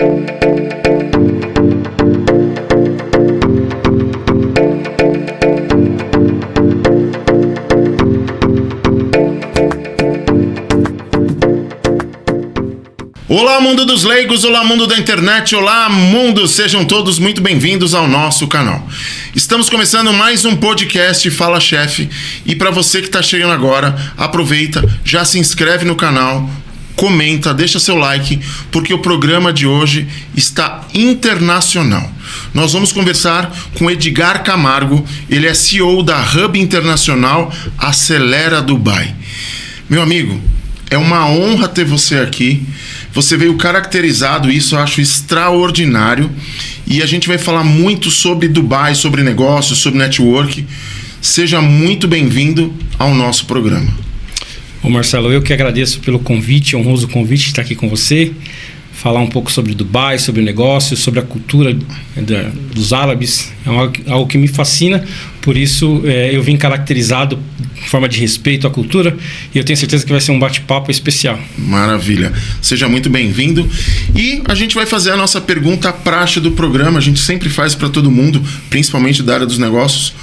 Olá, mundo dos leigos, olá, mundo da internet, olá, mundo, sejam todos muito bem-vindos ao nosso canal. Estamos começando mais um podcast Fala Chefe, e para você que está chegando agora, aproveita, já se inscreve no canal, comenta, deixa seu like, porque o programa de hoje está internacional. Nós vamos conversar com Edgar Camargo, ele é CEO da Hub Internacional Acelera Dubai. Meu amigo, é uma honra ter você aqui. Você veio caracterizado, isso eu acho extraordinário. E a gente vai falar muito sobre Dubai, sobre negócios, sobre network. Seja muito bem-vindo ao nosso programa. Ô Marcelo, eu que agradeço pelo convite, honroso convite de estar aqui com você. Falar um pouco sobre Dubai, sobre negócios, sobre a cultura dos árabes. É algo que me fascina, por isso eu vim caracterizado de forma de respeito à cultura e eu tenho certeza que vai ser um bate-papo especial. Maravilha. Seja muito bem-vindo. E a gente vai fazer a nossa pergunta praxe do programa. A gente sempre faz para todo mundo, principalmente da área dos negócios.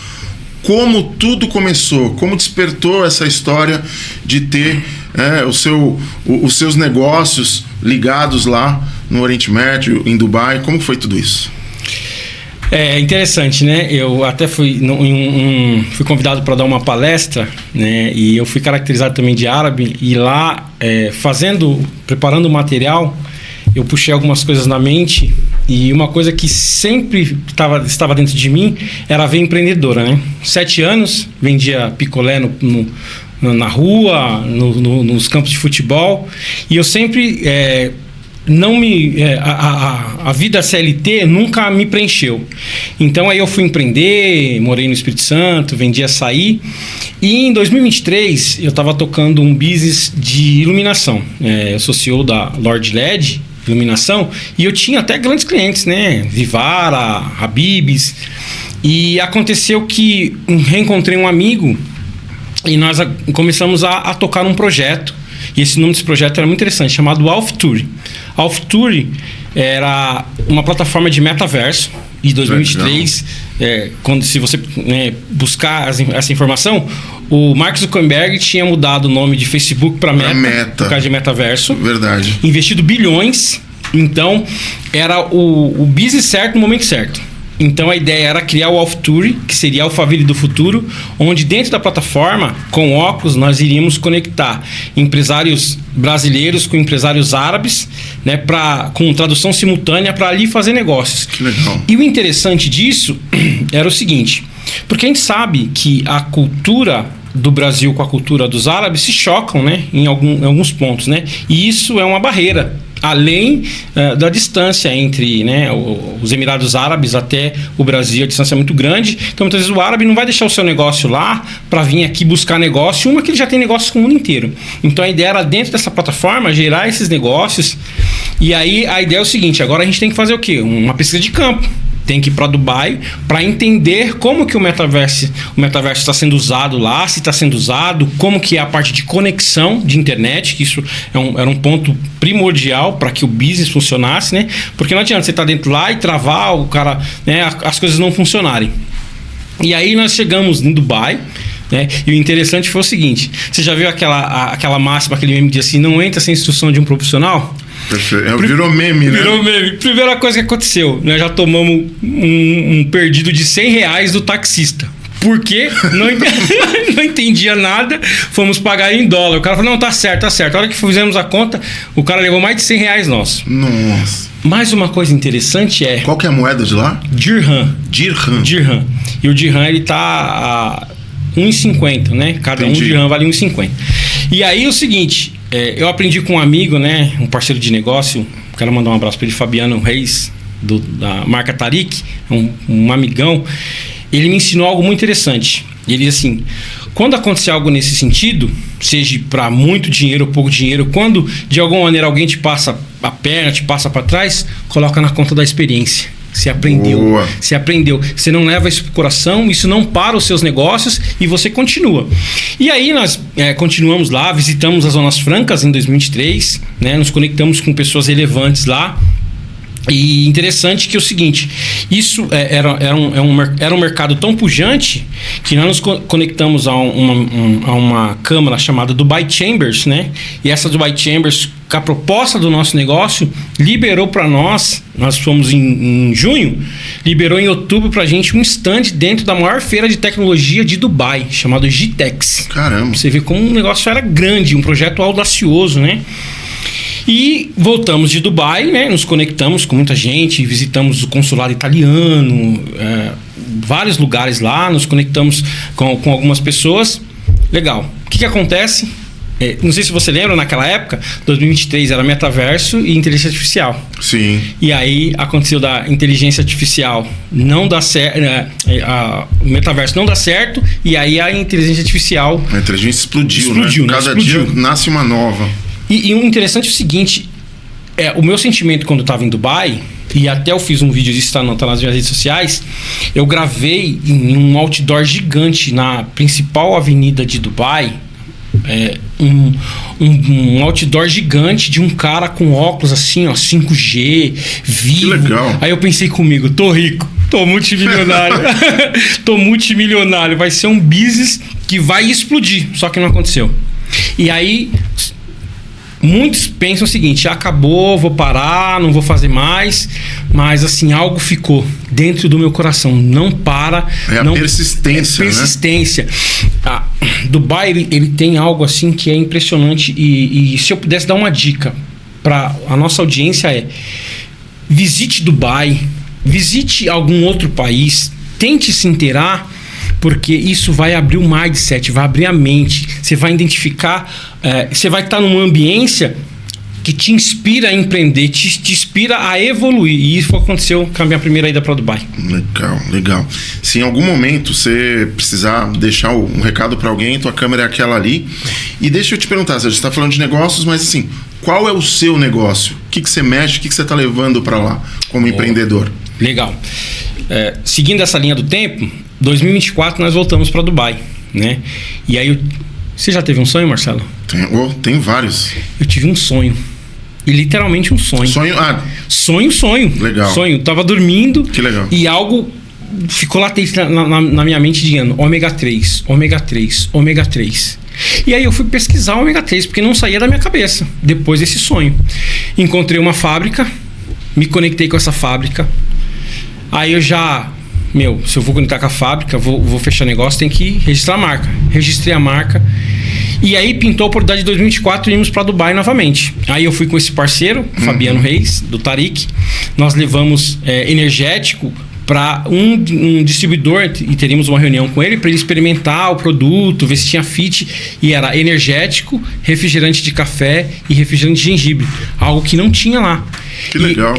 Como tudo começou? Como despertou essa história de ter os seus negócios ligados lá no Oriente Médio, em Dubai? Como foi tudo isso? É interessante, né? Eu até fui convidado para dar uma palestra, né? E eu fui caracterizado também de árabe. E lá, preparando o material, eu puxei algumas coisas na mente. E uma coisa que sempre estava dentro de mim era a veia empreendedora, né? 7 anos, vendia picolé na rua, nos campos de futebol. E eu sempre... a vida CLT nunca me preencheu. Então aí eu fui empreender, morei no Espírito Santo, vendi açaí. E em 2023 eu estava tocando um business de iluminação. Eu sou CEO da Lord LED Iluminação e eu tinha até grandes clientes, né? Vivara, Habib's. E aconteceu que reencontrei um amigo e nós começamos a tocar um projeto. E esse nome desse projeto era muito interessante, chamado Alftour. Alftour era uma plataforma de metaverso. E em 2023, se você buscar essa informação, o Mark Zuckerberg tinha mudado o nome de Facebook para Meta, por causa de metaverso. Verdade. Investido bilhões. Então, era o business certo no momento certo. Então a ideia era criar o Alftour, que seria a Alphaville do futuro, onde dentro da plataforma, com óculos, nós iríamos conectar empresários brasileiros com empresários árabes, né, com tradução simultânea para ali fazer negócios. Que legal. E o interessante disso era o seguinte, porque a gente sabe que a cultura do Brasil com a cultura dos árabes se chocam, né, em alguns pontos, né, e isso é uma barreira. Além da distância entre, né, os Emirados Árabes até o Brasil, a distância é muito grande. Então, muitas vezes o árabe não vai deixar o seu negócio lá para vir aqui buscar negócio. Que ele já tem negócios com o mundo inteiro. Então, a ideia era, dentro dessa plataforma, gerar esses negócios. E aí, a ideia é o seguinte, agora a gente tem que fazer o quê? Uma pesquisa de campo. Tem que ir para Dubai para entender como que o metaverso está sendo usado lá, se está sendo usado, como que é a parte de conexão de internet, que isso era um ponto primordial para que o business funcionasse, né? Porque não adianta você estar dentro lá e travar o cara, né, as coisas não funcionarem. E aí nós chegamos em Dubai, né? E o interessante foi o seguinte, você já viu aquela máxima, aquele meme de assim, não entra sem instrução de um profissional? Virou meme, né? Virou meme. Primeira coisa que aconteceu, nós já tomamos um perdido de R$100 do taxista. Por quê? Não entendia nada. Fomos pagar em dólar. O cara falou, não, tá certo. A hora que fizemos a conta, o cara levou mais de R$100 nosso. Nossa. Mais uma coisa interessante é... Qual que é a moeda de lá? Dirham. E o dirham, ele tá a 1,50, né? Cada Entendi. Um dirham vale 1,50. E aí é o seguinte... eu aprendi com um amigo, né, um parceiro de negócio, quero mandar um abraço para ele, Fabiano Reis, da marca Tariq, um amigão. Ele me ensinou algo muito interessante. Ele disse assim, quando acontecer algo nesse sentido, seja para muito dinheiro ou pouco dinheiro, quando de alguma maneira alguém te passa a perna, te passa para trás, coloca na conta da experiência. Você aprendeu. Boa. Você aprendeu. Você não leva isso pro coração, isso não para os seus negócios e você continua. E aí nós continuamos lá, visitamos as Zonas Francas em 2023, né? Nos conectamos com pessoas relevantes lá. E interessante que é o seguinte, isso era um mercado tão pujante que nós nos conectamos a uma câmara chamada Dubai Chambers, né? E essa Dubai Chambers, com a proposta do nosso negócio, liberou para nós fomos em junho, liberou em outubro para a gente um stand dentro da maior feira de tecnologia de Dubai, chamado GTEX. Caramba! Você vê como o negócio era grande, um projeto audacioso, né? E voltamos de Dubai, né? Nos conectamos com muita gente, visitamos o consulado italiano, vários lugares lá, nos conectamos com algumas pessoas. Legal. O que acontece? Não sei se você lembra, naquela época, 2023 era metaverso e inteligência artificial. Sim. E aí aconteceu da inteligência artificial não dar certo, o metaverso não dá certo, e aí a inteligência artificial... A inteligência explodiu, né? Cada dia nasce uma nova. E o interessante é o seguinte, o meu sentimento quando eu estava em Dubai, e até eu fiz um vídeo disso, tá nas minhas redes sociais, eu gravei em um outdoor gigante na principal avenida de Dubai, um outdoor gigante de um cara com óculos assim, ó, 5G, vivo. Que legal. Aí eu pensei comigo, tô rico, tô multimilionário, tô multimilionário, vai ser um business que vai explodir, só que não aconteceu. E aí... muitos pensam o seguinte, acabou, vou parar, não vou fazer mais, mas assim, algo ficou dentro do meu coração, não para. A persistência, persistência, né? Dubai, ele tem algo assim que é impressionante e se eu pudesse dar uma dica para a nossa audiência visite Dubai, visite algum outro país, tente se inteirar, porque isso vai abrir o mindset, vai abrir a mente. Você vai identificar, você vai estar numa ambiência que te inspira a empreender, te inspira a evoluir. E isso aconteceu com a minha primeira ida para Dubai. Legal. Se em algum momento você precisar deixar um recado para alguém, tua câmera é aquela ali. E deixa eu te perguntar, você está falando de negócios, mas assim, qual é o seu negócio? O que você mexe, o que você está levando para lá como empreendedor? Legal. Seguindo essa linha do tempo, 2024 nós voltamos para Dubai, né? E aí, você já teve um sonho, Marcelo? Tem vários. Eu tive um sonho. E literalmente um sonho. Sonho. Legal. Sonho. Tava dormindo. Que legal. E algo ficou latente na minha mente dizendo ômega 3, ômega 3, ômega 3. E aí eu fui pesquisar o ômega 3, porque não saía da minha cabeça, depois desse sonho. Encontrei uma fábrica, me conectei com essa fábrica. Aí eu já... se eu vou conectar com a fábrica, vou fechar negócio, tem que registrar a marca. Registrei a marca. E aí pintou a oportunidade de 2024 e íamos para Dubai novamente. Aí eu fui com esse parceiro, Fabiano Reis, do Tariq. Nós levamos energético para um distribuidor e teríamos uma reunião com ele para ele experimentar o produto, ver se tinha fit. E era energético, refrigerante de café e refrigerante de gengibre. Algo que não tinha lá. Que legal.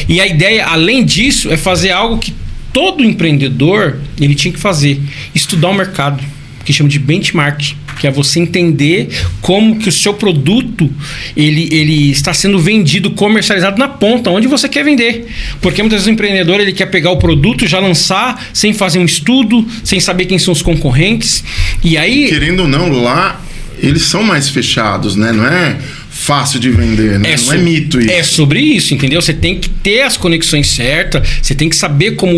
E a ideia, além disso, é fazer algo que todo empreendedor ele tinha que fazer, estudar o mercado, que chama de benchmark, que é você entender como que o seu produto ele está sendo vendido, comercializado na ponta, onde você quer vender. Porque muitas vezes o empreendedor ele quer pegar o produto, já lançar, sem fazer um estudo, sem saber quem são os concorrentes. E aí... querendo ou não, lá eles são mais fechados, né? Não é fácil de vender, né? Não é mito isso. É sobre isso, entendeu? Você tem que ter as conexões certas, você tem que saber como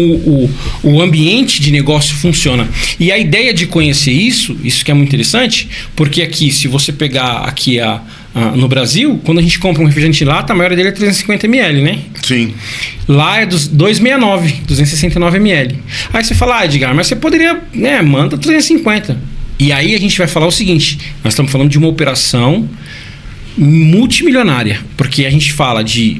o ambiente de negócio funciona. E a ideia de conhecer isso que é muito interessante, porque aqui, se você pegar aqui no Brasil, quando a gente compra um refrigerante em lata, a maioria dele é 350 ml, né? Sim. Lá é 269 ml. Aí você fala, Edgar, mas você poderia, manda 350. E aí a gente vai falar o seguinte, nós estamos falando de uma operação multimilionária, porque a gente fala de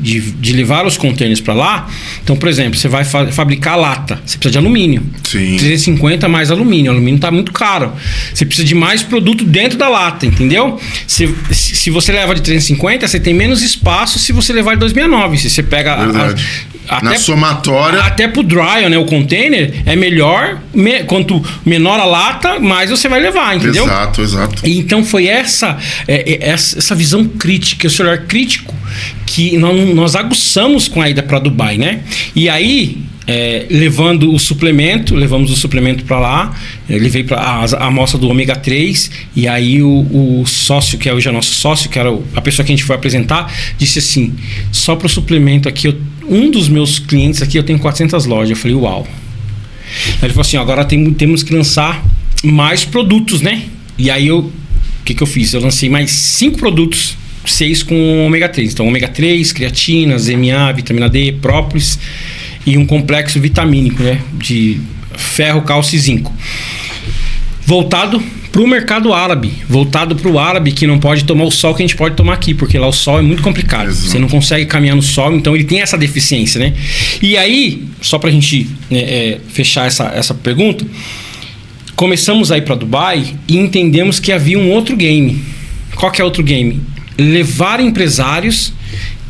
levar os containers para lá. Então, por exemplo, você vai fabricar lata, você precisa de alumínio. Sim. 350 mais alumínio. O alumínio está muito caro. Você precisa de mais produto dentro da lata, entendeu? Se você leva de 350, você tem menos espaço se você levar de 269. Se você pega na somatória, até pro dry, né, o container é melhor, quanto menor a lata, mais você vai levar, entendeu? Exato. E então foi essa visão crítica, esse olhar crítico que nós aguçamos com a ida para Dubai, né? E aí levamos o suplemento para lá, levei para a amostra do ômega 3, e aí o sócio, que é hoje nosso sócio, que era a pessoa que a gente foi apresentar, disse assim: só para o suplemento aqui, um dos meus clientes aqui, eu tenho 400 lojas. Eu falei: uau. Aí ele falou assim: agora temos que lançar mais produtos, né? E aí o que eu fiz? Eu lancei mais 5 produtos, 6 com ômega 3. Então, ômega 3, creatinas, MA, vitamina D, própolis e um complexo vitamínico, né? De ferro, cálcio e zinco. Voltado para o mercado árabe. Voltado para o árabe, que não pode tomar o sol que a gente pode tomar aqui, porque lá o sol é muito complicado. Exato. Você não consegue caminhar no sol, então ele tem essa deficiência, né? E aí, só para a gente fechar essa pergunta, começamos a ir para Dubai e entendemos que havia um outro game. Qual que é outro game? Levar empresários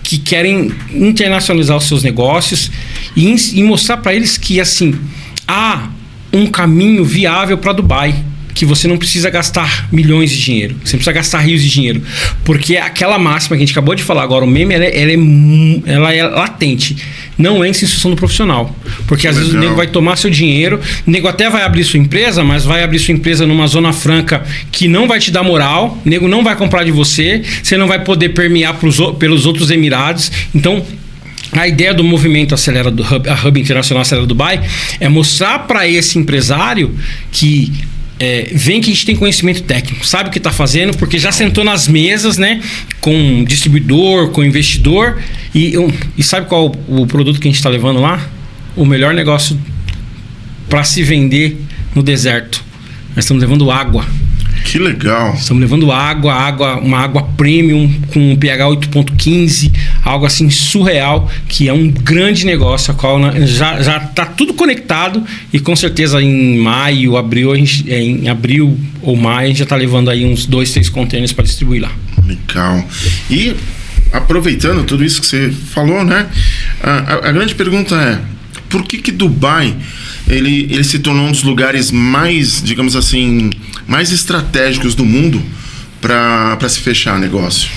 que querem internacionalizar os seus negócios e mostrar para eles que, assim, há um caminho viável para Dubai, que você não precisa gastar milhões de dinheiro, você não precisa gastar rios de dinheiro, porque aquela máxima que a gente acabou de falar agora, o meme, ela é latente, não entra em instituição do profissional, porque às vezes o nego vai tomar seu dinheiro, o nego até vai abrir sua empresa, mas vai abrir sua empresa numa zona franca que não vai te dar moral, o nego não vai comprar de você, você não vai poder permear pelos outros Emirados. Então a ideia do movimento Acelera do Hub, a Hub Internacional Acelera Dubai, é mostrar para esse empresário que vem que a gente tem conhecimento técnico, sabe o que está fazendo, porque já sentou nas mesas, né, com distribuidor, com investidor, e sabe qual o produto que a gente está levando lá? O melhor negócio para se vender no deserto. Nós estamos levando água. Que legal. Estamos levando uma água premium com pH 8.15, algo assim surreal, que é um grande negócio, a qual já está tudo conectado, e com certeza em maio, abril, em abril ou maio, a gente já está levando aí uns 2, 3 containers para distribuir lá. Legal. E aproveitando tudo isso que você falou, né? A grande pergunta é: por que Dubai ele se tornou um dos lugares mais, digamos assim, mais estratégicos do mundo para se fechar negócio?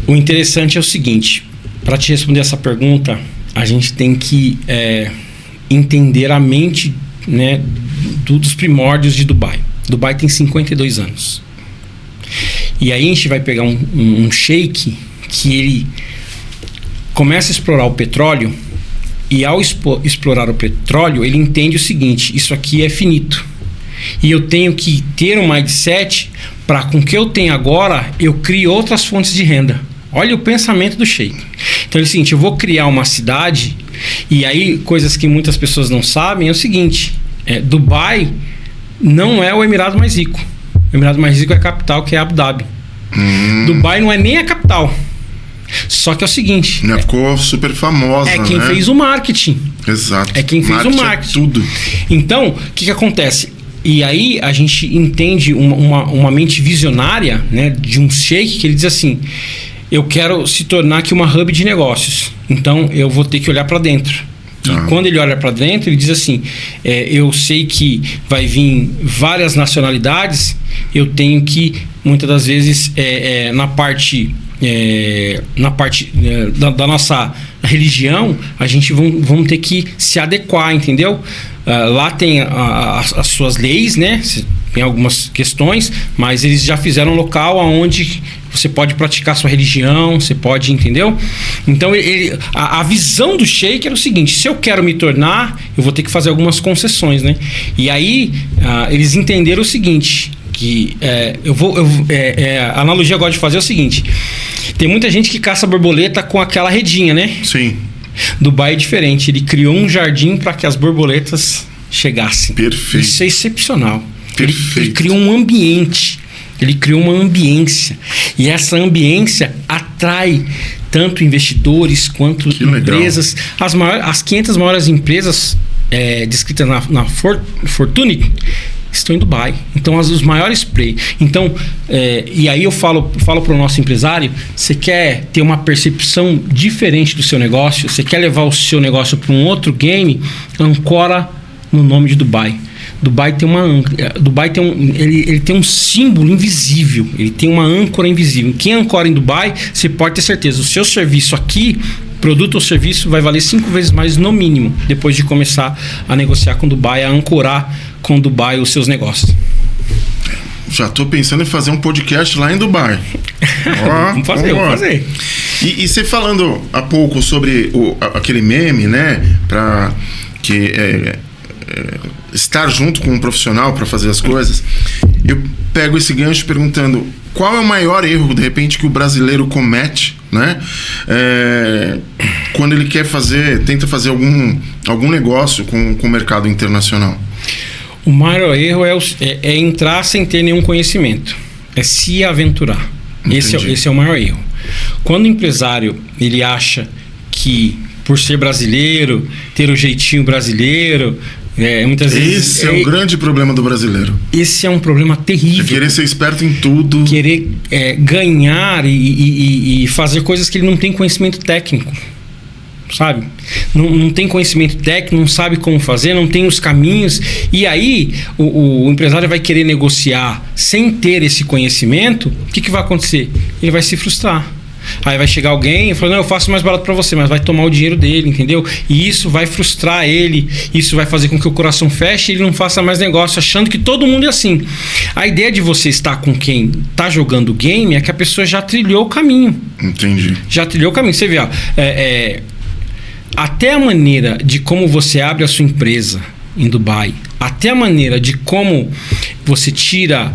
O interessante é o seguinte: para te responder essa pergunta, a gente tem que entender a mente, né, dos primórdios de Dubai. Dubai tem 52 anos. E aí a gente vai pegar um sheik que ele começa a explorar o petróleo, e ao explorar o petróleo, ele entende o seguinte: isso aqui é finito. E eu tenho que ter um mindset para, com o que eu tenho agora, eu crio outras fontes de renda. Olha o pensamento do sheik. Então é o seguinte: eu vou criar uma cidade, e aí coisas que muitas pessoas não sabem é o seguinte: Dubai não é o Emirado mais rico. O Emirado mais rico é a capital, que é Abu Dhabi. Dubai não é nem a capital. Só que é o seguinte: ficou super famosa. É quem fez o marketing. Exato. É quem fez o marketing. É tudo. Então, o que acontece? E aí a gente entende uma mente visionária, né, de um sheik, que ele diz assim: eu quero se tornar aqui uma hub de negócios. Então eu vou ter que olhar para dentro. E quando ele olha para dentro, ele diz assim: eu sei que vai vir várias nacionalidades, eu tenho que, muitas das vezes, na parte da nossa religião, a gente vamos ter que se adequar, entendeu? Lá tem as suas leis, né? Tem algumas questões, mas eles já fizeram um local onde você pode praticar sua religião, você pode, entendeu? Então a visão do sheik era o seguinte: se eu quero me tornar, eu vou ter que fazer algumas concessões, né? E aí eles entenderam o seguinte, que a analogia que eu gosto de fazer é o seguinte: tem muita gente que caça borboleta com aquela redinha, né? Sim. Dubai é diferente, ele criou um jardim para que as borboletas chegassem. Perfeito. Isso é excepcional. Perfeito. Ele criou um ambiente, ele criou uma ambiência, e essa ambiência atrai tanto investidores quanto empresas. As 500 maiores empresas descritas na Fortune estão em Dubai. Então, os maiores players. Então, e aí eu falo para o nosso empresário: você quer ter uma percepção diferente do seu negócio, você quer levar o seu negócio para um outro game, ancora no nome de Dubai. Dubai tem ele tem um símbolo invisível, ele tem uma âncora invisível. Quem ancora em Dubai, você pode ter certeza, o seu serviço aqui produto ou serviço vai valer 5 vezes mais no mínimo, depois de começar a negociar com Dubai, a ancorar com Dubai os seus negócios. Já tô pensando em fazer um podcast lá em Dubai. Vamos fazer. E você falando há pouco sobre aquele meme, né? Estar junto com um profissional para fazer as coisas, eu pego esse gancho perguntando qual é o maior erro, de repente, que o brasileiro comete, né? Quando ele tenta fazer algum negócio com o mercado internacional. O maior erro é entrar sem ter nenhum conhecimento. É se aventurar. Esse é o maior erro. Quando o empresário ele acha que, por ser brasileiro, ter o jeitinho brasileiro, muitas vezes... Esse é o grande problema do brasileiro. Esse é um problema terrível. É querer ser esperto em tudo. Querer ganhar e fazer coisas que ele não tem conhecimento técnico. Sabe? Não tem conhecimento técnico, não sabe como fazer, não tem os caminhos. E aí o empresário vai querer negociar sem ter esse conhecimento. O que vai acontecer? Ele vai se frustrar. Aí vai chegar alguém e falar, não, eu faço mais barato para você, mas vai tomar o dinheiro dele, entendeu? E isso vai frustrar ele, isso vai fazer com que o coração feche e ele não faça mais negócio, achando que todo mundo é assim. A ideia de você estar com quem está jogando o game é que a pessoa já trilhou o caminho. Entendi. Já trilhou o caminho. Você vê, ó, até a maneira de como você abre a sua empresa em Dubai, até a maneira de como você tira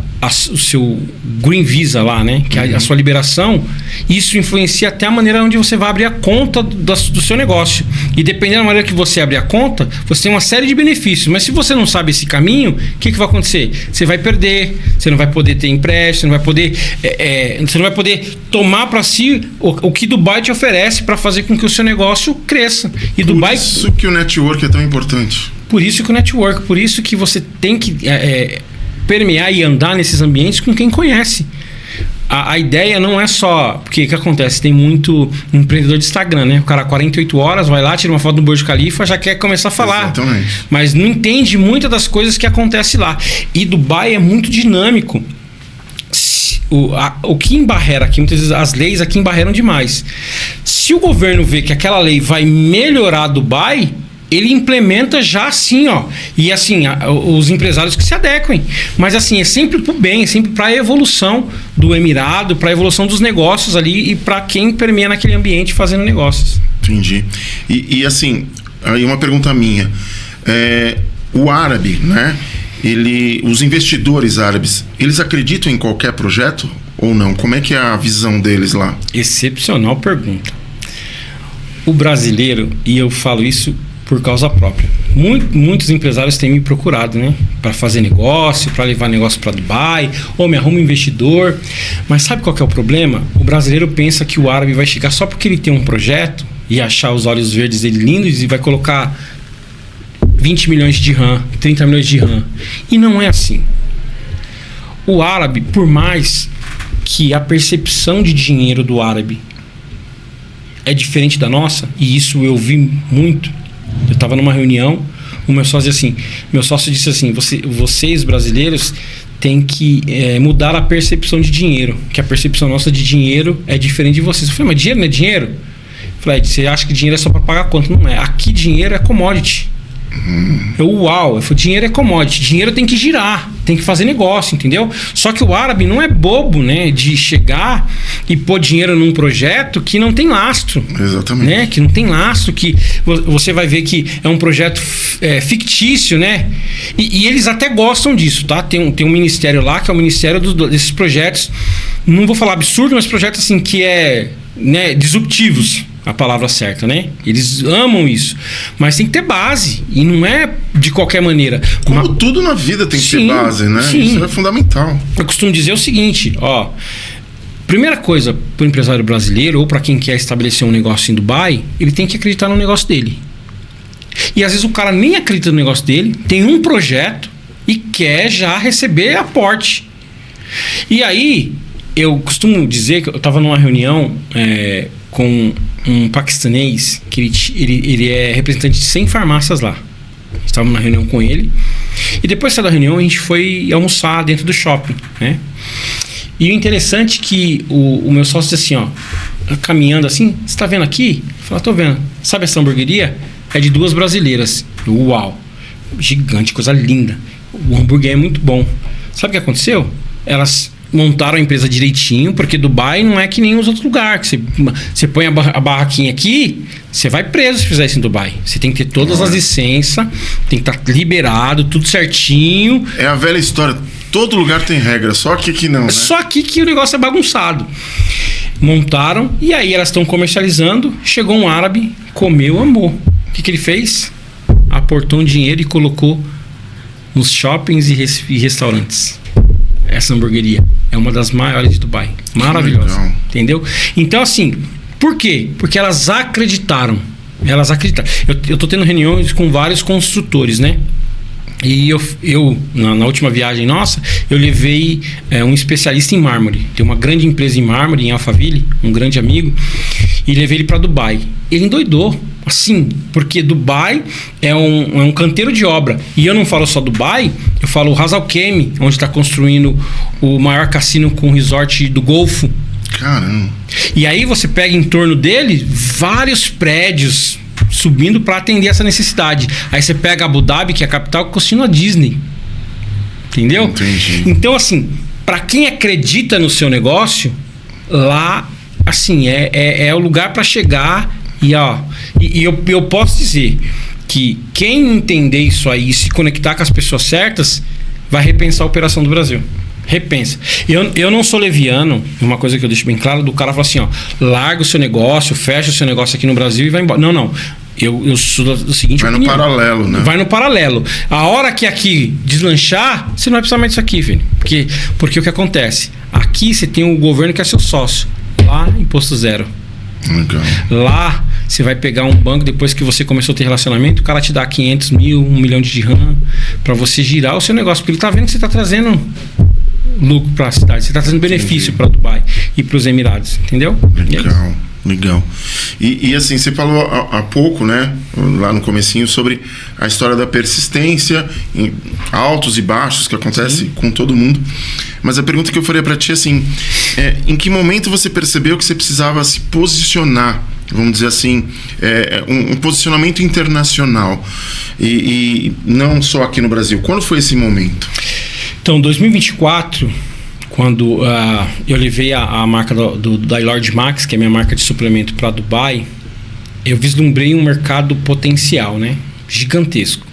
o seu Green Visa lá, né? Que é a sua liberação, isso influencia até a maneira onde você vai abrir a conta do seu negócio. E dependendo da maneira que você abrir a conta, você tem uma série de benefícios. Mas se você não sabe esse caminho, o que vai acontecer? Você vai perder, você não vai poder ter empréstimo, você não vai poder tomar para si o que Dubai te oferece para fazer com que o seu negócio cresça. E Por isso que o network é tão importante. Por isso que o network, por isso que você tem que permear e andar nesses ambientes com quem conhece. A ideia não é só... Porque o que acontece? Tem muito empreendedor de Instagram, né? O cara 48 horas, vai lá, tira uma foto do Burj Khalifa, já quer começar a falar. Exatamente. Mas não entende muitas das coisas que acontecem lá. E Dubai é muito dinâmico. O que embarrera aqui, muitas vezes as leis aqui embarreram demais. Se o governo vê que aquela lei vai melhorar Dubai... ele implementa já assim, ó. E assim, os empresários que se adequem. Mas assim, é sempre pro bem, é sempre para a evolução do Emirado, para a evolução dos negócios ali e para quem permeia naquele ambiente fazendo negócios. Entendi. E assim, aí uma pergunta minha. O árabe, né? Os investidores árabes, eles acreditam em qualquer projeto ou não? Como é que é a visão deles lá? Excepcional pergunta. O brasileiro, e eu falo isso por causa própria. Muitos empresários têm me procurado, né? Para fazer negócio, para levar negócio para Dubai, ou me arruma um investidor. Mas sabe qual que é o problema? O brasileiro pensa que o árabe vai chegar só porque ele tem um projeto e achar os olhos verdes dele lindos e vai colocar 20 milhões de dirham, 30 milhões de dirham. E não é assim. O árabe, por mais que a percepção de dinheiro do árabe é diferente da nossa, e isso eu vi muito. Eu estava numa reunião, o meu sócio disse assim, vocês brasileiros têm que mudar a percepção de dinheiro, que a percepção nossa de dinheiro é diferente de vocês. Eu falei, mas dinheiro não é dinheiro? Eu falei, você acha que dinheiro é só para pagar conta? Não é. Aqui dinheiro é commodity. Eu falei, dinheiro é commodity, dinheiro tem que girar, tem que fazer negócio, entendeu? Só que o árabe não é bobo, né? De chegar e pôr dinheiro num projeto que não tem lastro. Exatamente. Né? Que não tem lastro, que você vai ver que é um projeto fictício, né? E eles até gostam disso, tá? Tem um ministério lá, que é o ministério desses projetos, não vou falar absurdo, mas projetos assim que né, disruptivos. A palavra certa, né? Eles amam isso. Mas tem que ter base. E não é de qualquer maneira. Como tudo na vida tem que ter base, né? Sim. Isso é fundamental. Eu costumo dizer o seguinte, ó. Primeira coisa para o empresário brasileiro ou para quem quer estabelecer um negócio em Dubai, ele tem que acreditar no negócio dele. E às vezes o cara nem acredita no negócio dele, tem um projeto e quer já receber aporte. E aí, eu costumo dizer que eu estava numa reunião com um paquistanês que ele é representante de 100 farmácias lá. Estávamos na reunião com ele e depois da reunião a gente foi almoçar dentro do shopping, né? E o interessante é que o meu sócio disse assim, ó, caminhando assim, você tá vendo aqui? Eu falei, tô vendo. Sabe essa hamburgueria? É de 2 brasileiras. Uau! Gigante, coisa linda. O hambúrguer é muito bom. Sabe o que aconteceu? Elas montaram a empresa direitinho, porque Dubai não é que nem os outros lugares. Que você põe a barraquinha aqui, você vai preso se fizer isso em Dubai. Você tem que ter todas as licenças, tem que estar liberado, tudo certinho. É a velha história. Todo lugar tem regra, só aqui que não, né? Só aqui que o negócio é bagunçado. Montaram, e aí elas estão comercializando. Chegou um árabe, comeu, amou. O que ele fez? Aportou um dinheiro e colocou nos shoppings e restaurantes. Essa hamburgueria é uma das maiores de Dubai. Maravilhosa. Entendeu? Então, assim, por quê? Porque elas acreditaram. Elas acreditaram. Eu tô tendo reuniões com vários construtores, né? E eu na última viagem nossa, eu levei um especialista em mármore. Tem uma grande empresa em mármore em Alphaville, um grande amigo, e levei ele para Dubai. Ele endoidou, assim, porque Dubai é um canteiro de obra. E eu não falo só Dubai, eu falo Ras Al Khaimah, onde está construindo o maior cassino com resort do Golfo. Caramba. E aí você pega em torno dele vários prédios subindo para atender essa necessidade. Aí você pega Abu Dhabi, que é a capital, que continua a Disney. Entendeu? Entendi. Então, assim, para quem acredita no seu negócio, lá, assim, é o lugar para chegar. E eu posso dizer que quem entender isso aí e se conectar com as pessoas certas, vai repensar a operação do Brasil. Repensa. Eu não sou leviano, uma coisa que eu deixo bem claro, do cara falar assim, ó, larga o seu negócio, fecha o seu negócio aqui no Brasil e vai embora. Não. Eu sou do seguinte Vai opinião. no paralelo, né? Vai no paralelo. A hora que aqui deslanchar, você não vai precisar mais disso aqui, filho. Porque o que acontece? Aqui você tem o governo que é seu sócio. Lá, imposto zero. Legal. Lá, você vai pegar um banco, depois que você começou a ter relacionamento, o cara te dá 500 mil, 1 milhão de dirham para você girar o seu negócio. Porque ele tá vendo que você tá trazendo lucro para a cidade, você está trazendo benefício para Dubai e para os Emirados, entendeu? Legal. E assim, você falou há pouco, né, lá no comecinho, sobre a história da persistência, em altos e baixos que acontece com todo mundo. Mas a pergunta que eu faria para ti, assim, em que momento você percebeu que você precisava se posicionar, vamos dizer assim, um posicionamento internacional e não só aqui no Brasil? Quando foi esse momento? Então, 2024, quando eu levei a marca da Lord Max, que é a minha marca de suplemento, para Dubai, eu vislumbrei um mercado potencial, né? Gigantesco.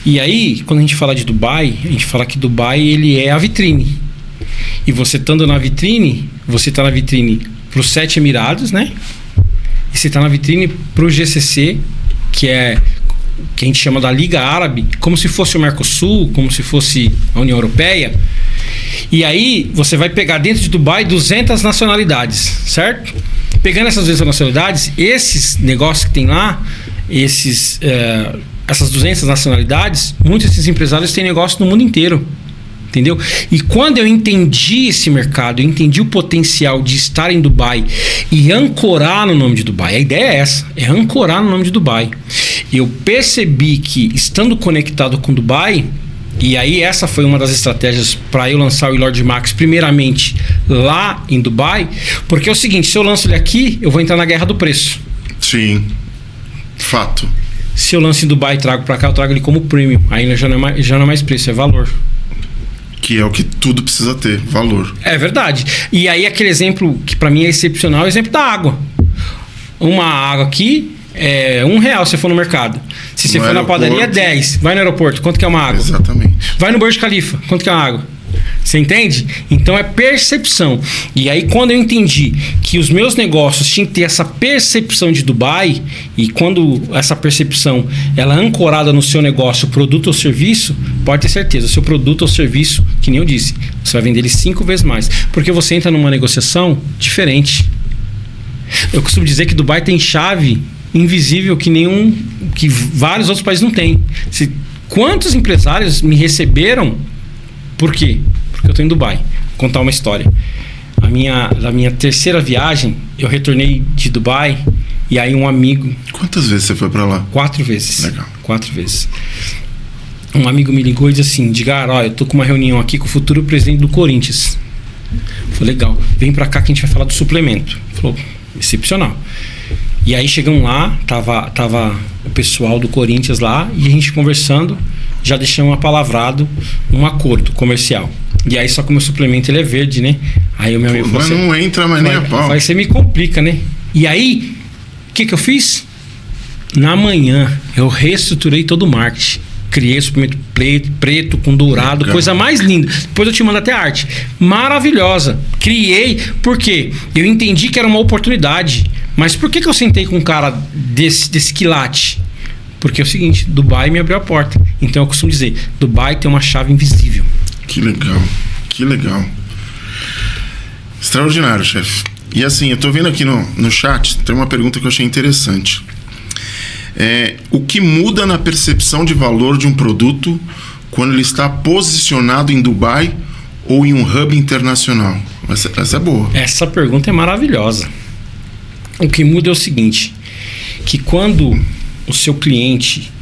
E aí, quando a gente fala de Dubai, a gente fala que Dubai ele é a vitrine. E você estando na vitrine, você está na vitrine para os 7 Emirados, né? E você está na vitrine para o GCC, que a gente chama da Liga Árabe, como se fosse o Mercosul, como se fosse a União Europeia. E aí você vai pegar dentro de Dubai 200 nacionalidades, certo? Pegando essas 200 nacionalidades, esses negócios que tem lá, essas 200 nacionalidades, muitos desses empresários têm negócio no mundo inteiro. Entendeu? E quando eu entendi esse mercado, eu entendi o potencial de estar em Dubai e ancorar no nome de Dubai. A ideia é essa, é ancorar no nome de Dubai. Eu percebi que estando conectado com Dubai, e aí essa foi uma das estratégias para eu lançar o Lord Max primeiramente lá em Dubai, porque é o seguinte, se eu lanço ele aqui, eu vou entrar na guerra do preço. Sim, fato. Se eu lanço em Dubai e trago para cá, eu trago ele como premium. Aí já não é mais preço, é valor. Que é o que tudo precisa ter, valor. É verdade. E aí aquele exemplo que para mim é excepcional é o exemplo da água. Uma água aqui é R$1 se for no mercado. Se você for na padaria é 10. Vai no aeroporto, quanto que é uma água? Exatamente. Vai no Burj Khalifa, quanto que é uma água? Você entende? Então é percepção. E aí quando eu entendi que os meus negócios tinham que ter essa percepção de Dubai, e quando essa percepção ela é ancorada no seu negócio, produto ou serviço, pode ter certeza, o seu produto ou serviço, que nem eu disse, você vai vender ele 5 vezes mais. Porque você entra numa negociação diferente. Eu costumo dizer que Dubai tem chave invisível que vários outros países não têm. Quantos empresários me receberam? Por quê? Porque eu estou em Dubai. Vou contar uma história. Da minha terceira viagem, eu retornei de Dubai e aí um amigo... Quantas vezes você foi para lá? 4 vezes. Legal. 4 vezes. Um amigo me ligou e disse assim, Edgar, eu tô com uma reunião aqui com o futuro presidente do Corinthians. Falei, legal, vem para cá que a gente vai falar do suplemento. Falou, Excepcional. E aí chegamos lá, tava o pessoal do Corinthians lá, e a gente conversando, já deixamos apalavrado um acordo comercial. E aí só que o meu suplemento ele é verde, né? Aí o meu amigo falou, mas não entra mais nem a pau. Aí você me complica, né? E aí, o que eu fiz? Na manhã, eu reestruturei todo o marketing. Criei suplemento preto com dourado, legal. Coisa mais linda. Depois eu te mando até arte. Maravilhosa. Criei, porque eu entendi que era uma oportunidade. Mas por que eu sentei com um cara desse quilate? Porque é o seguinte, Dubai me abriu a porta. Então eu costumo dizer, Dubai tem uma chave invisível. Que legal, que legal. Extraordinário, chefe. E assim, eu tô vendo aqui no chat, tem uma pergunta que eu achei interessante. O que muda na percepção de valor de um produto quando ele está posicionado em Dubai ou em um hub internacional? Essa é boa. Essa pergunta é maravilhosa. O que muda é o seguinte, que quando o seu cliente,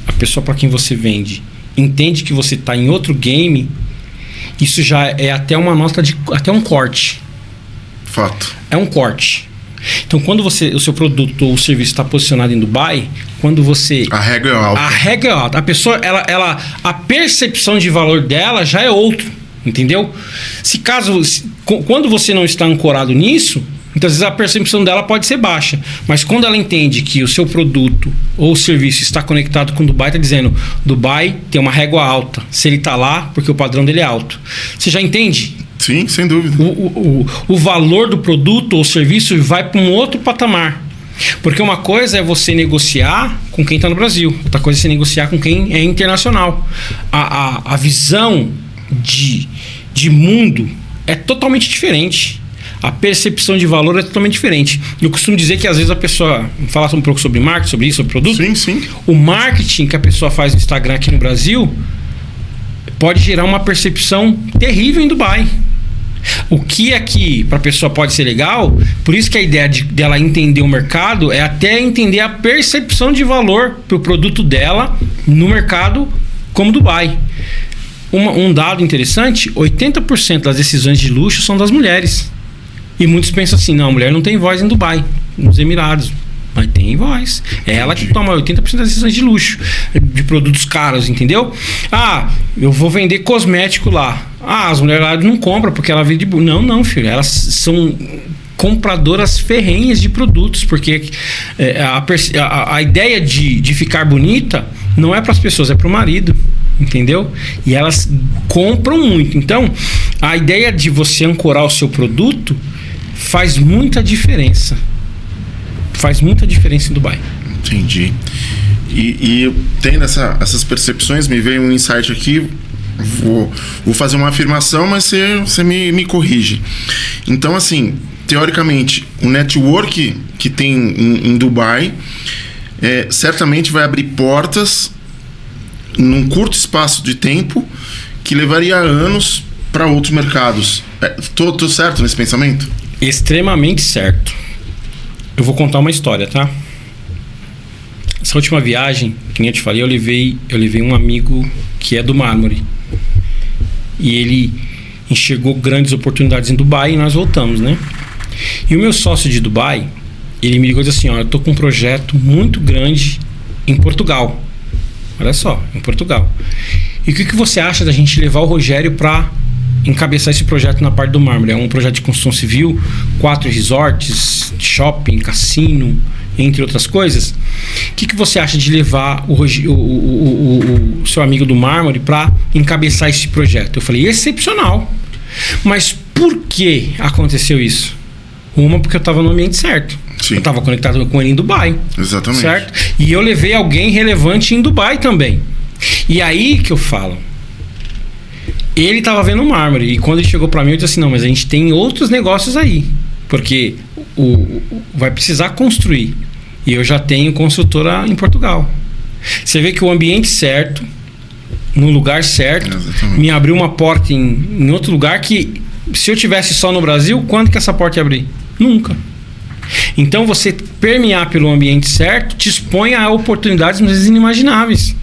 a pessoa para quem você vende, entende que você está em outro game, isso já é até uma nota até um corte. Fato. É um corte. Então, quando o seu produto ou o serviço está posicionado em Dubai, quando você... A regra é alta. A regra é alta. A pessoa, a percepção de valor dela já é outro, entendeu? Quando você não está ancorado nisso, então, às vezes a percepção dela pode ser baixa. Mas quando ela entende que o seu produto ou serviço está conectado com Dubai, está dizendo, Dubai tem uma régua alta. Se ele está lá, porque o padrão dele é alto. Você já entende? Sim, sem dúvida. O valor do produto ou serviço vai para um outro patamar. Porque uma coisa é você negociar com quem está no Brasil. Outra coisa é você negociar com quem é internacional. A visão de mundo é totalmente diferente. A percepção de valor é totalmente diferente. Eu costumo dizer que às vezes a pessoa fala um pouco sobre marketing, sobre isso, sobre produto. Sim, sim. O marketing que a pessoa faz no Instagram aqui no Brasil pode gerar uma percepção terrível em Dubai. O que aqui para a pessoa pode ser legal, por isso que a ideia dela entender o mercado é até entender a percepção de valor para o produto dela no mercado como Dubai. Um dado interessante, 80% das decisões de luxo são das mulheres. E muitos pensam assim, não, a mulher não tem voz em Dubai, nos Emirados. Mas tem voz. É ela que toma 80% das decisões de luxo, de produtos caros, entendeu? Ah, eu vou vender cosmético lá. Ah, as mulheres lá não compram porque ela vende... Não, filho. Elas são compradoras ferrenhas de produtos, porque a ideia de ficar bonita não é para as pessoas, é para o marido. Entendeu? E elas compram muito. Então, a ideia de você ancorar o seu produto faz muita diferença. Faz muita diferença em Dubai. Entendi. E tendo essas percepções, me veio um insight aqui. Vou fazer uma afirmação, mas você me corrige. Então, assim, teoricamente, o network que tem em Dubai certamente vai abrir portas num curto espaço de tempo que levaria anos para outros mercados. Tô certo nesse pensamento? Extremamente certo. Eu vou contar uma história, tá? Essa última viagem, que nem eu te falei, eu levei um amigo que é do mármore. E ele enxergou grandes oportunidades em Dubai e nós voltamos, né? E o meu sócio de Dubai, ele me ligou e disse assim, ó, eu tô com um projeto muito grande em Portugal. Olha só, em Portugal. E o que você acha da gente levar o Rogério para encabeçar esse projeto na parte do mármore? É um projeto de construção civil, 4 resorts, shopping, cassino, entre outras coisas. O que você acha de levar o seu amigo do mármore para encabeçar esse projeto? Eu falei, excepcional. Mas por que aconteceu isso? Porque eu estava no ambiente certo. Sim. Eu estava conectado com ele em Dubai. Exatamente. Certo? E eu levei alguém relevante em Dubai também. E aí que eu falo. Ele estava vendo o mármore. E quando ele chegou para mim, eu disse assim, não, mas a gente tem outros negócios aí. Porque vai precisar construir. E eu já tenho construtora em Portugal. Você vê que o ambiente certo, no lugar certo, exatamente, me abriu uma porta em outro lugar que, se eu tivesse só no Brasil, quando que essa porta ia abrir? Nunca. Então, você permear pelo ambiente certo te expõe a oportunidades às vezes inimagináveis.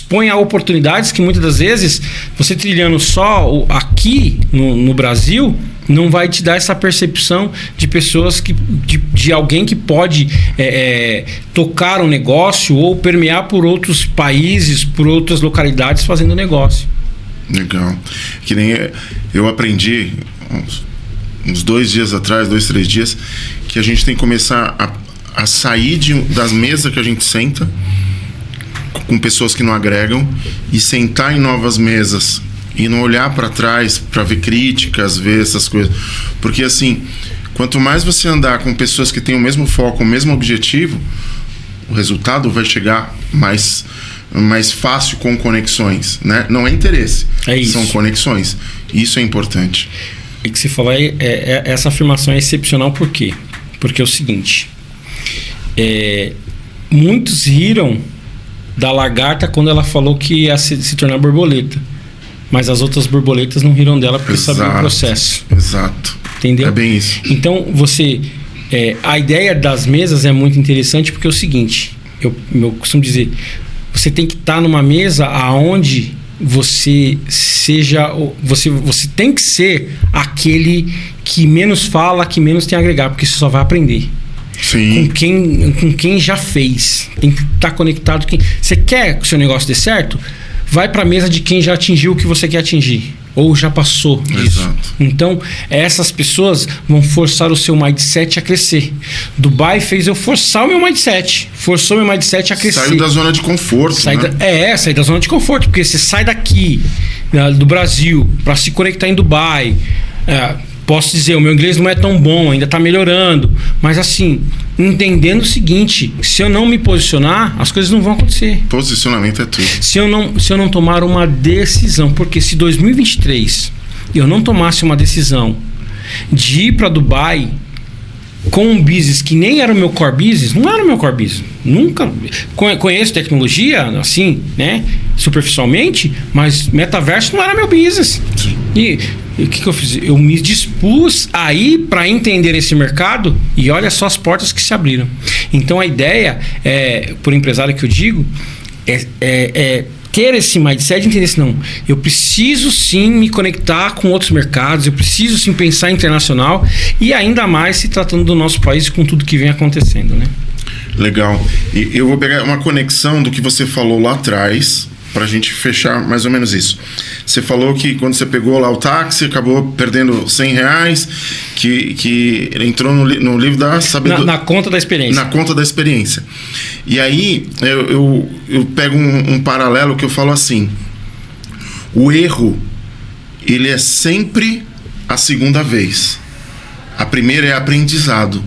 expõe a oportunidades que muitas das vezes você trilhando só aqui no Brasil não vai te dar essa percepção de pessoas de alguém que pode tocar um negócio ou permear por outros países, por outras localidades fazendo negócio. Legal. Que nem eu aprendi uns 2 dias atrás, 2, 3 dias, que a gente tem que começar a sair das mesas que a gente senta com pessoas que não agregam e sentar em novas mesas e não olhar para trás para ver críticas, ver essas coisas. Porque assim, quanto mais você andar com pessoas que têm o mesmo foco, o mesmo objetivo, o resultado vai chegar mais fácil com conexões, né? Não é interesse, são conexões. Isso é importante. E que você falou essa afirmação é excepcional, por quê? Porque é o seguinte, muitos riram da lagarta quando ela falou que ia se tornar borboleta, mas as outras borboletas não riram dela porque sabiam o processo. Exato. Entendeu? É bem isso. Então a ideia das mesas é muito interessante porque é o seguinte, eu costumo dizer, você tem que estar numa mesa aonde você seja, você tem que ser aquele que menos fala, que menos tem a agregar, porque você só vai aprender. Sim. Com quem já fez. Tem que estar conectado. Você quer que o seu negócio dê certo? Vai para a mesa de quem já atingiu o que você quer atingir. Ou já passou disso. Exato. Então, essas pessoas vão forçar o seu mindset a crescer. Dubai fez eu forçar o meu mindset. Forçou meu mindset a crescer. Saiu da zona de conforto, sair da zona de conforto. Porque você sai daqui, do Brasil, para se conectar em Dubai. Posso dizer, o meu inglês não é tão bom, ainda está melhorando. Mas assim, entendendo o seguinte, se eu não me posicionar, as coisas não vão acontecer. Posicionamento é tudo. Se eu não tomar uma decisão, porque se 2023 eu não tomasse uma decisão de ir para Dubai com um business que nem era o meu core business, não era o meu core business. Nunca conheço tecnologia, assim, né? Superficialmente, mas metaverso não era meu business. E o que eu fiz? Eu me dispus a ir para entender esse mercado e olha só as portas que se abriram. Então a ideia, por empresário que eu digo, ter esse mindset de entender assim, não, eu preciso sim me conectar com outros mercados, eu preciso sim pensar internacional e ainda mais se tratando do nosso país com tudo que vem acontecendo, né? Legal. E eu vou pegar uma conexão do que você falou lá atrás para a gente fechar mais ou menos isso. Você falou que quando você pegou lá o táxi, acabou perdendo R$100, que entrou no livro da sabedoria. Na conta da experiência. Na conta da experiência. E aí, eu pego um paralelo que eu falo assim, o erro, ele é sempre a segunda vez. A primeira é aprendizado.